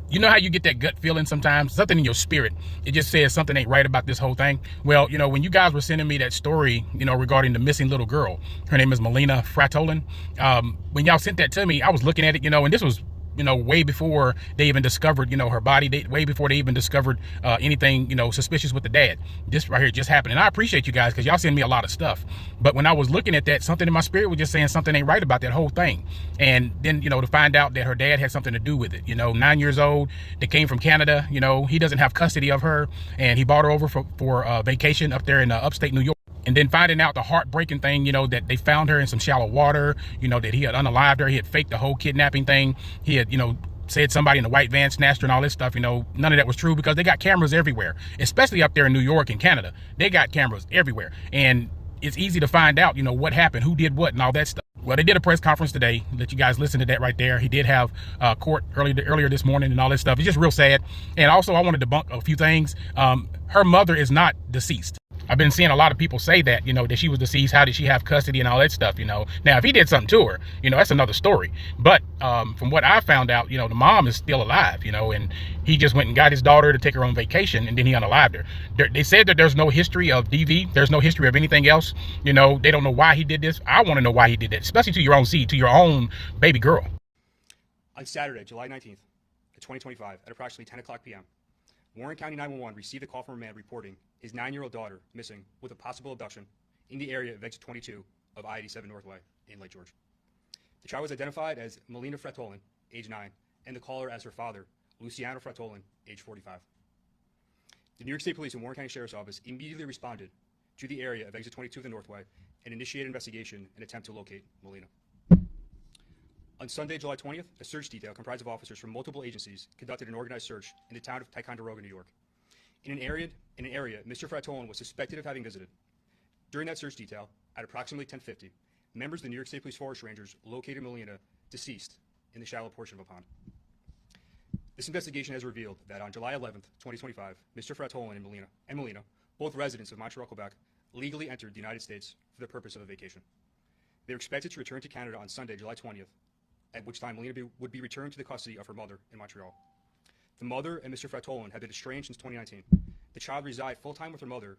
You know how you get that gut feeling sometimes, something in your spirit, it just says something ain't right about this whole thing. Well, when you guys were sending me that story, regarding the missing little girl, her name is Melina Fratolin. When y'all sent that to me, I was looking at it, and this was way before they even discovered, her body, way before they even discovered anything, suspicious with the dad. This right here just happened. And I appreciate you guys because y'all send me a lot of stuff. But when I was looking at that, something in my spirit was just saying something ain't right about that whole thing. And then, to find out that her dad had something to do with it, 9 years old, they came from Canada, he doesn't have custody of her, and he brought her over for vacation up there in upstate New York. And then finding out the heartbreaking thing, that they found her in some shallow water, that he had unalived her. He had faked the whole kidnapping thing. He had, said somebody in the white van snatched her and all this stuff. None of that was true because they got cameras everywhere, especially up there in New York and Canada. They got cameras everywhere. And it's easy to find out, what happened, who did what and all that stuff. Well, they did a press conference today. Let you guys listen to that right there. He did have court earlier this morning and all that stuff. It's just real sad. And also, I want to debunk a few things. Her mother is not deceased. I've been seeing a lot of people say that, that she was deceased. How did she have custody and all that stuff, Now, if he did something to her, that's another story. But from what I found out, the mom is still alive, and he just went and got his daughter to take her on vacation, and then he unalived her. They said that there's no history of DV. There's no history of anything else. They don't know why he did this. I want to know why he did that, especially to your own seed, to your own baby girl. On Saturday, July 19th, 2025, at approximately 10 o'clock p.m., Warren County 911 received a call from a man reporting his 9-year-old daughter missing with a possible abduction in the area of exit 22 of I-87 Northway in Lake George. The child was identified as Melina Fratolin, age 9, and the caller as her father, Luciano Fratolin, age 45. The New York State Police and Warren County Sheriff's Office immediately responded to the area of exit 22 of the Northway and initiated an investigation and attempt to locate Melina. On Sunday, July 20th, a search detail comprised of officers from multiple agencies conducted an organized search in the town of Ticonderoga, New York. In an area, Mr. Fratolin was suspected of having visited. During that search detail, at approximately 10:50, members of the New York State Police Forest Rangers located Melina deceased in the shallow portion of a pond. This investigation has revealed that on July 11th, 2025, Mr. Fratolin and Melina, both residents of Montreal, Quebec, legally entered the United States for the purpose of a vacation. They are expected to return to Canada on Sunday, July 20th, at which time Melina would be returned to the custody of her mother in Montreal. The mother and Mr. Fratolin have been estranged since 2019. The child resided full-time with her mother,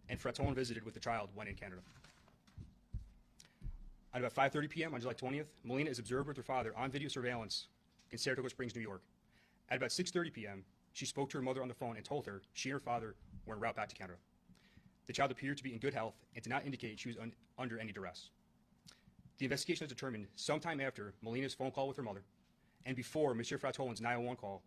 and Fratolin visited with the child when in Canada. At about 5:30 p.m. on July 20th, Melina is observed with her father on video surveillance in Saratoga Springs, New York. At about 6:30 p.m., she spoke to her mother on the phone and told her she and her father were en route back to Canada. The child appeared to be in good health and did not indicate she was under any duress. The investigation has determined sometime after Melina's phone call with her mother and before Mr. Fratolin's 911 call